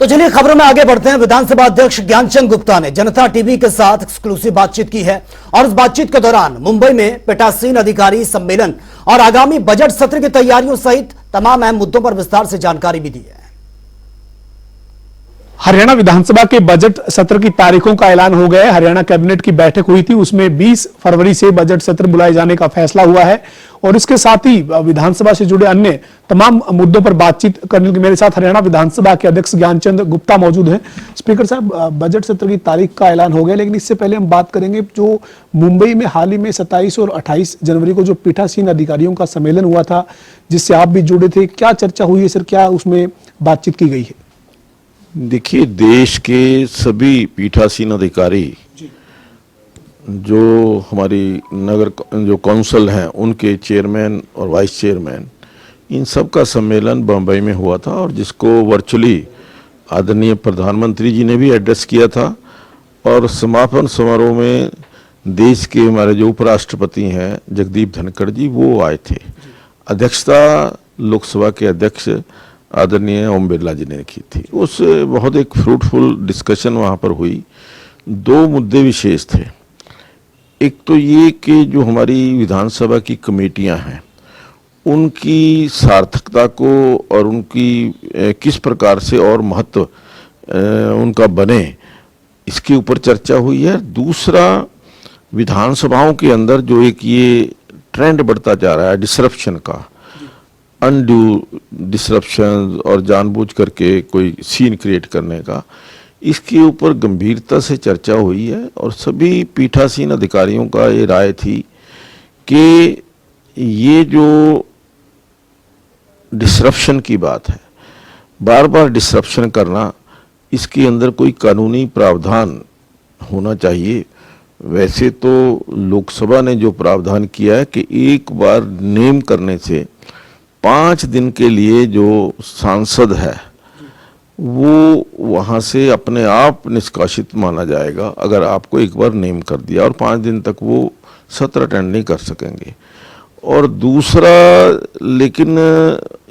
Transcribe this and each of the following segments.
तो चलिए खबरों में आगे बढ़ते हैं। विधानसभा अध्यक्ष ज्ञानचंद गुप्ता ने जनता टीवी के साथ एक्सक्लूसिव बातचीत की है और इस बातचीत के दौरान मुंबई में पीठासीन अधिकारी सम्मेलन और आगामी बजट सत्र की तैयारियों सहित तमाम अहम मुद्दों पर विस्तार से जानकारी भी दी है। हरियाणा विधानसभा के बजट सत्र की तारीखों का ऐलान हो गया है। हरियाणा कैबिनेट की बैठक हुई थी, उसमें 20 फरवरी से बजट सत्र बुलाए जाने का फैसला हुआ है और इसके साथ ही विधानसभा से जुड़े अन्य तमाम मुद्दों पर बातचीत करने के लिए मेरे साथ हरियाणा विधानसभा के अध्यक्ष ज्ञानचंद गुप्ता मौजूद हैं। स्पीकर साहब, बजट सत्र की तारीख का ऐलान हो गया, लेकिन इससे पहले हम बात करेंगे जो मुंबई में हाल ही में 27 और 28 जनवरी को जो पीठासीन अधिकारियों का सम्मेलन हुआ था, जिससे आप भी जुड़े थे, क्या चर्चा हुई है सर, क्या उसमें बातचीत की गई है? देखिए, देश के सभी पीठासीन अधिकारी जो हमारी नगर जो काउंसिल हैं उनके चेयरमैन और वाइस चेयरमैन, इन सब का सम्मेलन बम्बई में हुआ था और जिसको वर्चुअली आदरणीय प्रधानमंत्री जी ने भी एड्रेस किया था और समापन समारोह में देश के हमारे जो उपराष्ट्रपति हैं जगदीप धनखड़ जी, वो आए थे। अध्यक्षता लोकसभा के अध्यक्ष आदरणीय ओम बिरला जी ने की थी। उस बहुत एक फ्रूटफुल डिस्कशन वहाँ पर हुई। दो मुद्दे विशेष थे। एक तो ये कि जो हमारी विधानसभा की कमेटियां हैं उनकी सार्थकता को और उनकी किस प्रकार से और महत्व उनका बने, इसके ऊपर चर्चा हुई है। दूसरा, विधानसभाओं के अंदर जो एक ये ट्रेंड बढ़ता जा रहा है डिसरप्शन का, अनड्यू डिसरप्शन और जानबूझ करके कोई सीन क्रिएट करने का, इसके ऊपर गंभीरता से चर्चा हुई है और सभी पीठासीन अधिकारियों का ये राय थी कि ये जो डिसरप्शन की बात है, बार बार डिसरप्शन करना, इसके अंदर कोई कानूनी प्रावधान होना चाहिए। वैसे तो लोकसभा ने जो प्रावधान किया है कि एक बार नेम करने से 5 दिन के लिए जो सांसद है वो वहाँ से अपने आप निष्कासित माना जाएगा अगर आपको एक बार नेम कर दिया, और 5 दिन तक वो सत्र अटेंड नहीं कर सकेंगे। और दूसरा, लेकिन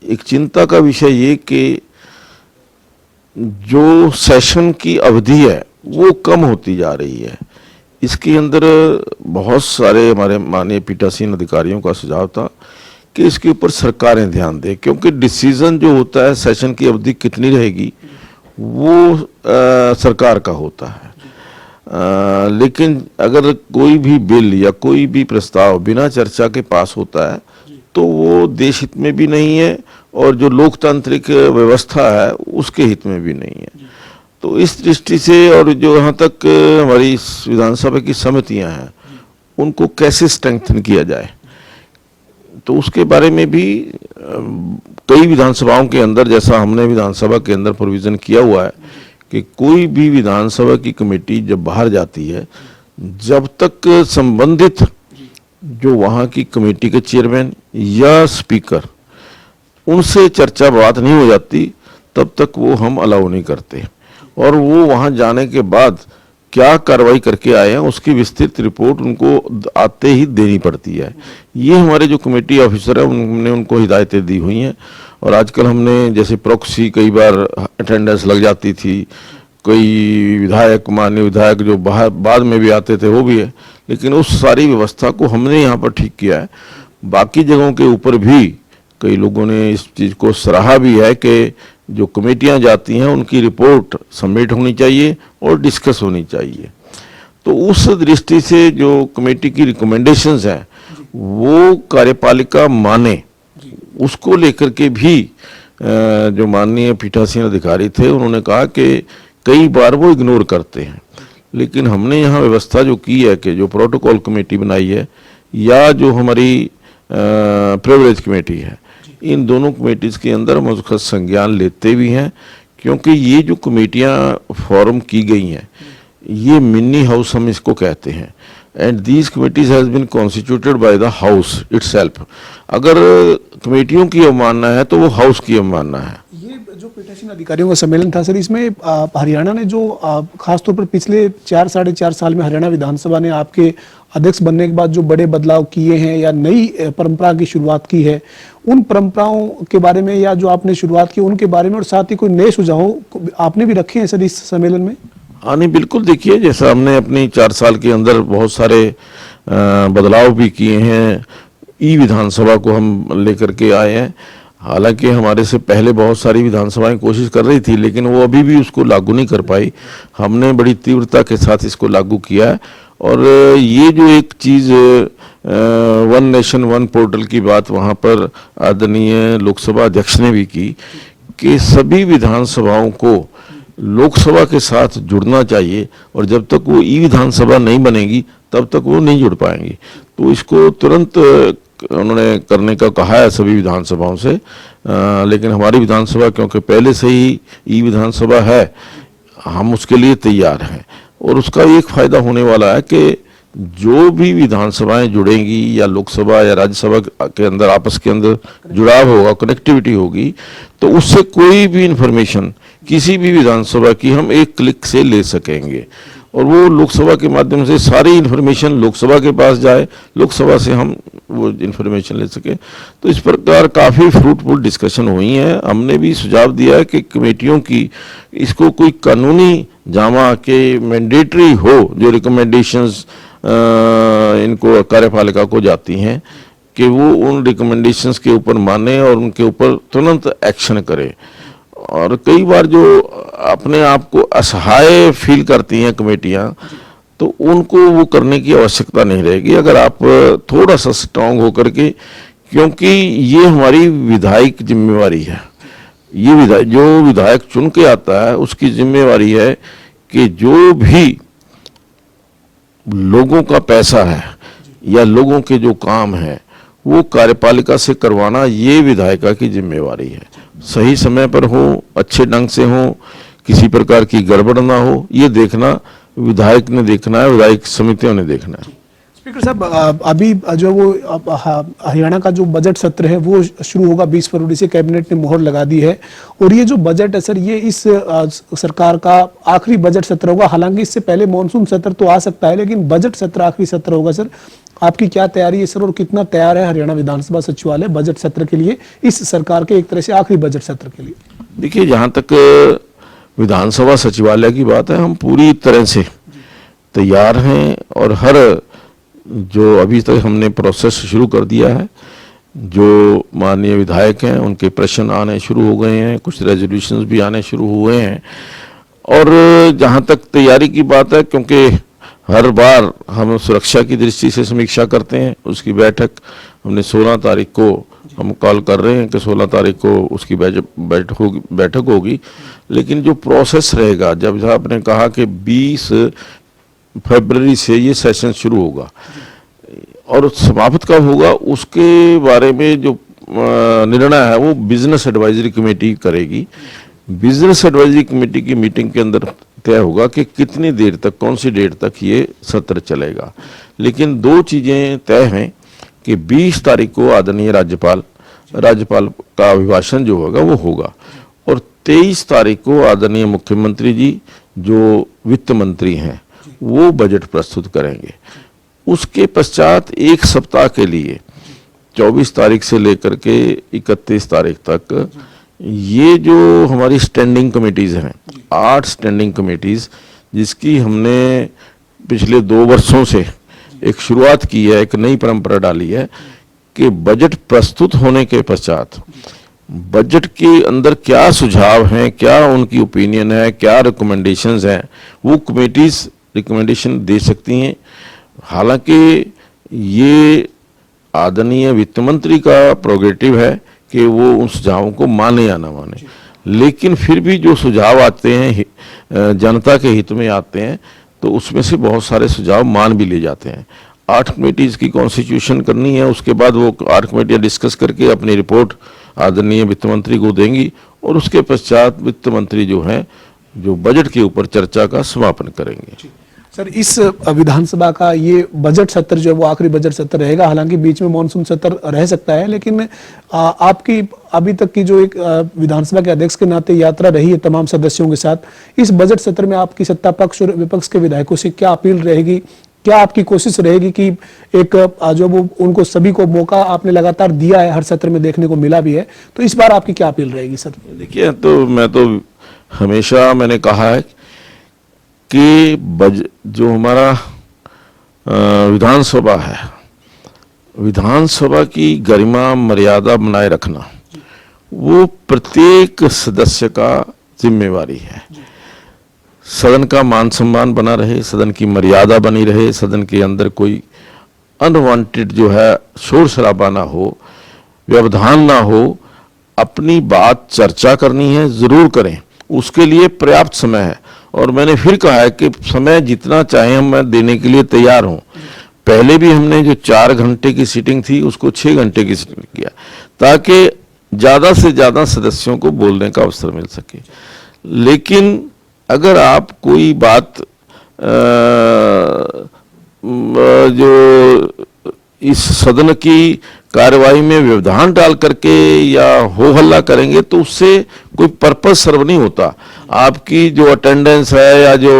एक चिंता का विषय ये कि जो सेशन की अवधि है वो कम होती जा रही है। इसके अंदर बहुत सारे हमारे माननीय पीठासीन अधिकारियों का सुझाव था कि इसके ऊपर सरकारें ध्यान दें, क्योंकि डिसीजन जो होता है सेशन की अवधि कितनी रहेगी वो सरकार का होता है। लेकिन अगर कोई भी बिल या कोई भी प्रस्ताव बिना चर्चा के पास होता है तो वो देश हित में भी नहीं है और जो लोकतांत्रिक व्यवस्था है उसके हित में भी नहीं है। तो इस दृष्टि से, और जो यहाँ तक हमारी विधानसभा की समितियाँ हैं उनको कैसे स्ट्रेंथन किया जाए, तो उसके बारे में भी कई विधानसभाओं के अंदर, जैसा हमने विधानसभा के अंदर प्रोविज़न किया हुआ है कि कोई भी विधानसभा की कमेटी जब बाहर जाती है, जब तक संबंधित जो वहाँ की कमेटी के चेयरमैन या स्पीकर उनसे चर्चा बात नहीं हो जाती, तब तक वो हम अलाउ नहीं करते। और वो वहाँ जाने के बाद क्या कार्रवाई करके आए हैं उसकी विस्तृत रिपोर्ट उनको आते ही देनी पड़ती है। ये हमारे जो कमेटी ऑफिसर है हमने उनको हिदायतें दी हुई हैं। और आजकल हमने जैसे प्रॉक्सी, कई बार अटेंडेंस लग जाती थी, कोई विधायक, माननीय विधायक जो बाहर बाद में भी आते थे वो भी है, लेकिन उस सारी व्यवस्था को हमने यहाँ पर ठीक किया है। बाकी जगहों के ऊपर भी कई लोगों ने इस चीज़ को सराहा भी है कि जो कमेटियां जाती हैं उनकी रिपोर्ट सबमिट होनी चाहिए और डिस्कस होनी चाहिए। तो उस दृष्टि से जो कमेटी की रिकमेंडेशंस हैं वो कार्यपालिका माने, उसको लेकर के भी जो माननीय पीठासीन अधिकारी थे उन्होंने कहा कि कई बार वो इग्नोर करते हैं। लेकिन हमने यहाँ व्यवस्था जो की है कि जो प्रोटोकॉल कमेटी बनाई है या जो हमारी प्रिविलेज कमेटी है, इन दोनों कमेटीज़ के अंदर हम उसका संज्ञान लेते भी हैं, क्योंकि ये जो कमेटियां फॉर्म की गई हैं ये मिनी हाउस हम इसको कहते हैं, and these committees has been constituted by the house itself. अगर कमेटियों की अवमानना है तो वो हाउस की अवमानना है। ये जो पीठासीन अधिकारियों का सम्मेलन था सर, इसमें हरियाणा ने जो खासतौर पर पिछले 4-4.5 साल में हरियाणा विधानसभा ने आपके अध्यक्ष बनने के बाद जो बड़े बदलाव किए हैं या नई परंपरा की शुरुआत की है, उन परंपराओं के बारे में या जो आपने शुरुआत की उनके बारे में, और साथ ही कोई नए सुझाव आपने भी रखे हैं सर इस सम्मेलन में? हाँ नहीं, बिल्कुल। देखिए, जैसा हमने अपनी 4 साल के अंदर बहुत सारे बदलाव भी किए हैं, ई विधानसभा को हम लेकर के आए हैं। हालांकि हमारे से पहले बहुत सारी विधानसभाएं कोशिश कर रही थी, लेकिन वो अभी भी उसको लागू नहीं कर पाई। हमने बड़ी तीव्रता के साथ इसको लागू किया है। और ये जो एक चीज़ वन नेशन वन पोर्टल की बात वहाँ पर आदरणीय लोकसभा अध्यक्ष ने भी की कि सभी विधानसभाओं को लोकसभा के साथ जुड़ना चाहिए, और जब तक वो ई विधानसभा नहीं बनेगी तब तक वो नहीं जुड़ पाएंगी। तो इसको तुरंत उन्होंने करने का कहा है सभी विधानसभाओं से। लेकिन हमारी विधानसभा क्योंकि पहले से ही ई विधानसभा है, हम उसके लिए तैयार हैं। और उसका एक फायदा होने वाला है कि जो भी विधानसभाएं जुड़ेंगी या लोकसभा या राज्यसभा के अंदर आपस के अंदर जुड़ाव होगा, कनेक्टिविटी होगी, तो उससे कोई भी इंफॉर्मेशन किसी भी विधानसभा की हम एक क्लिक से ले सकेंगे, और वो लोकसभा के माध्यम से सारी इन्फॉर्मेशन लोकसभा के पास जाए, लोकसभा से हम वो इन्फॉर्मेशन ले सके। तो इस प्रकार काफ़ी फ्रूटफुल डिस्कशन हुई है। हमने भी सुझाव दिया है कि कमेटियों की इसको कोई कानूनी जामा के मैंडेटरी हो, जो रिकमेंडेशंस इनको कार्यपालिका को जाती हैं, कि वो उन रिकमेंडेशंस के ऊपर माने और उनके ऊपर तुरंत एक्शन करे। और कई बार जो अपने आप को असहाय फील करती हैं कमेटियां, तो उनको वो करने की आवश्यकता नहीं रहेगी अगर आप थोड़ा सा स्ट्रांग होकर के, क्योंकि ये हमारी विधायक जिम्मेवारी है। ये जो विधायक चुन के आता है उसकी जिम्मेवारी है कि जो भी लोगों का पैसा है या लोगों के जो काम है वो कार्यपालिका से करवाना, ये विधायिका की जिम्मेवारी है। सही समय पर हो, अच्छे ढंग से हो, किसी प्रकार की गड़बड़ ना हो, ये देखना विधायक ने देखना है, विधायक समितियों ने देखना है। स्पीकर साहब, अभी जो वो हरियाणा का जो बजट सत्र है वो शुरू होगा 20 फरवरी से, कैबिनेट ने मोहर लगा दी है। और ये जो बजट है सर, ये इस सरकार का आखिरी बजट सत्र होगा। हालांकि इससे पहले मॉनसून सत्र तो आ सकता है, लेकिन बजट सत्र आखिरी सत्र होगा। सर, आपकी क्या तैयारी है सर, और कितना तैयार है हरियाणा विधानसभा सचिवालय बजट सत्र के लिए, इस सरकार के एक तरह से आखिरी बजट सत्र के लिए? देखिए, जहाँ तक विधानसभा सचिवालय की बात है, हम पूरी तरह से तैयार हैं। और हर जो अभी तक हमने प्रोसेस शुरू कर दिया है, जो माननीय विधायक हैं उनके प्रश्न आने शुरू हो गए हैं, कुछ रेजोल्यूशंस भी आने शुरू हुए हैं। और जहाँ तक तैयारी की बात है, क्योंकि हर बार हम सुरक्षा की दृष्टि से समीक्षा करते हैं, उसकी बैठक हमने 16 तारीख को हम कॉल कर रहे हैं कि 16 तारीख को उसकी बैठक होगी। लेकिन जो प्रोसेस रहेगा, जब आपने कहा कि 20 फरवरी से ये सेशन शुरू होगा और समाप्त कब होगा, उसके बारे में जो निर्णय है वो बिजनेस एडवाइजरी कमेटी करेगी। बिजनेस एडवाइजरी कमेटी की मीटिंग के अंदर तय होगा कि कितनी देर तक, कौन सी डेट तक ये सत्र चलेगा। लेकिन दो चीज़ें तय हैं कि 20 तारीख को आदरणीय राज्यपाल का अभिभाषण जो होगा वो होगा, और 23 तारीख को आदरणीय मुख्यमंत्री जी जो वित्त मंत्री हैं वो बजट प्रस्तुत करेंगे। उसके पश्चात एक सप्ताह के लिए 24 तारीख से लेकर के 31 तारीख तक ये जो हमारी स्टैंडिंग कमेटीज हैं, 8 स्टैंडिंग कमेटीज, जिसकी हमने पिछले 2 वर्षों से एक शुरुआत की है, एक नई परंपरा डाली है कि बजट प्रस्तुत होने के पश्चात बजट के अंदर क्या सुझाव हैं, क्या उनकी ओपिनियन है, क्या रिकमेंडेशंस हैं, वो कमेटीज रिकमेंडेशन दे सकती हैं। हालांकि ये आदरणीय वित्त मंत्री का प्रोगेटिव है कि वो उन सुझावों को माने या ना माने, लेकिन फिर भी जो सुझाव आते हैं जनता के हित में आते हैं, तो उसमें से बहुत सारे सुझाव मान भी ले जाते हैं। 8 कमेटीज की कॉन्स्टिट्यूशन करनी है, उसके बाद वो 8 कमेटियाँ डिस्कस करके अपनी रिपोर्ट आदरणीय वित्त मंत्री को देंगी, और उसके पश्चात वित्त मंत्री जो हैं जो बजट के ऊपर चर्चा का समापन करेंगे। सर, इस विधानसभा का ये बजट सत्र जो है वो आखिरी बजट सत्र रहेगा। हालांकि बीच में मॉनसून सत्र रह सकता है, लेकिन आपकी अभी तक की जो एक विधानसभा के अध्यक्ष के नाते यात्रा रही है तमाम सदस्यों के साथ, इस बजट सत्र में आपकी सत्ता पक्ष और विपक्ष के विधायकों से क्या अपील रहेगी, क्या आपकी कोशिश रहेगी कि एक जो वो उनको सभी को मौका आपने लगातार दिया है, हर सत्र में देखने को मिला भी है, तो इस बार आपकी क्या अपील रहेगी सर? देखिए, तो मैं तो हमेशा मैंने कहा है कि जो हमारा विधानसभा है, विधानसभा की गरिमा मर्यादा बनाए रखना वो प्रत्येक सदस्य का जिम्मेवारी है। सदन का मान सम्मान बना रहे, सदन की मर्यादा बनी रहे, सदन के अंदर कोई अनवांटेड जो है शोर शराबा ना हो, व्यवधान ना हो। अपनी बात चर्चा करनी है, जरूर करें, उसके लिए पर्याप्त समय है। और मैंने फिर कहा है कि समय जितना चाहे मैं देने के लिए तैयार हूं। पहले भी हमने जो 4 घंटे की सीटिंग थी उसको 6 घंटे की सीटिंग किया, ताकि ज्यादा से ज्यादा सदस्यों को बोलने का अवसर मिल सके। लेकिन अगर आप कोई बात जो इस सदन की कार्यवाही में व्यवधान डाल करके या हो हल्ला करेंगे तो उससे कोई पर्पस सर्व नहीं होता। आपकी जो अटेंडेंस है या जो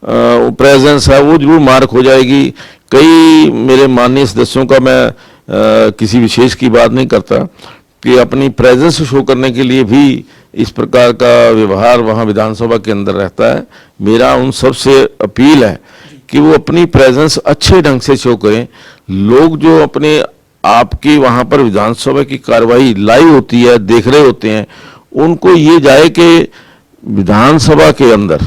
प्रेजेंस है वो जरूर मार्क हो जाएगी। कई मेरे माननीय सदस्यों का, मैं किसी विशेष की बात नहीं करता, कि अपनी प्रेजेंस शो करने के लिए भी इस प्रकार का व्यवहार वहां विधानसभा के अंदर रहता है। मेरा उन सब से अपील है कि वो अपनी प्रेजेंस अच्छे ढंग से शो करें। लोग जो अपने आपकी वहां पर विधानसभा की कार्यवाही लाइव होती है, देख रहे होते हैं, उनको ये जाए कि विधानसभा के अंदर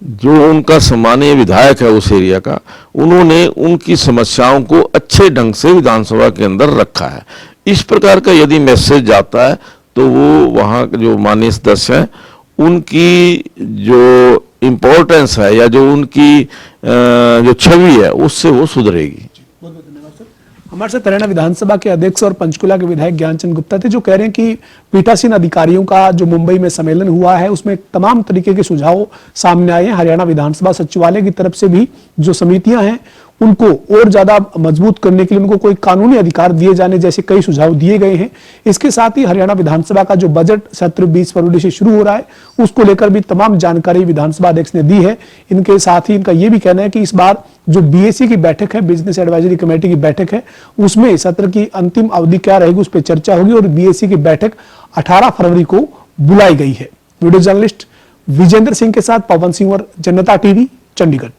जो उनका सम्मानीय विधायक है उस एरिया का, उन्होंने उनकी समस्याओं को अच्छे ढंग से विधानसभा के अंदर रखा है। इस प्रकार का यदि मैसेज जाता है तो वो वहाँ जो माननीय सदस्य हैं उनकी जो इम्पोर्टेंस है या जो उनकी जो छवि है उससे वो सुधरेगी। हमारे साथ हरियाणा विधानसभा के अध्यक्ष और पंचकुला के विधायक ज्ञानचंद गुप्ता थे, जो कह रहे हैं कि पीठासीन अधिकारियों का जो मुंबई में सम्मेलन हुआ है उसमें तमाम तरीके के सुझाव सामने आए हैं। हरियाणा विधानसभा सचिवालय की तरफ से भी जो समितियां हैं उनको और ज्यादा मजबूत करने के लिए उनको कोई कानूनी अधिकार दिए जाने जैसे कई सुझाव दिए गए हैं। इसके साथ ही हरियाणा विधानसभा का जो बजट सत्र 20 फरवरी से शुरू हो रहा है उसको लेकर भी तमाम जानकारी विधानसभा अध्यक्ष ने दी है। इनके साथ ही इनका यह भी कहना है कि इस बार जो बीएसी की बैठक है, बिजनेस एडवाइजरी कमेटी की बैठक है, उसमें सत्र की अंतिम अवधि क्या रहेगी उस पर चर्चा होगी और बीएसी की बैठक 18 फरवरी को बुलाई गई है। वीडियो जर्नलिस्ट विजेंद्र सिंह के साथ पवन सिंह और जनता टीवी, चंडीगढ़।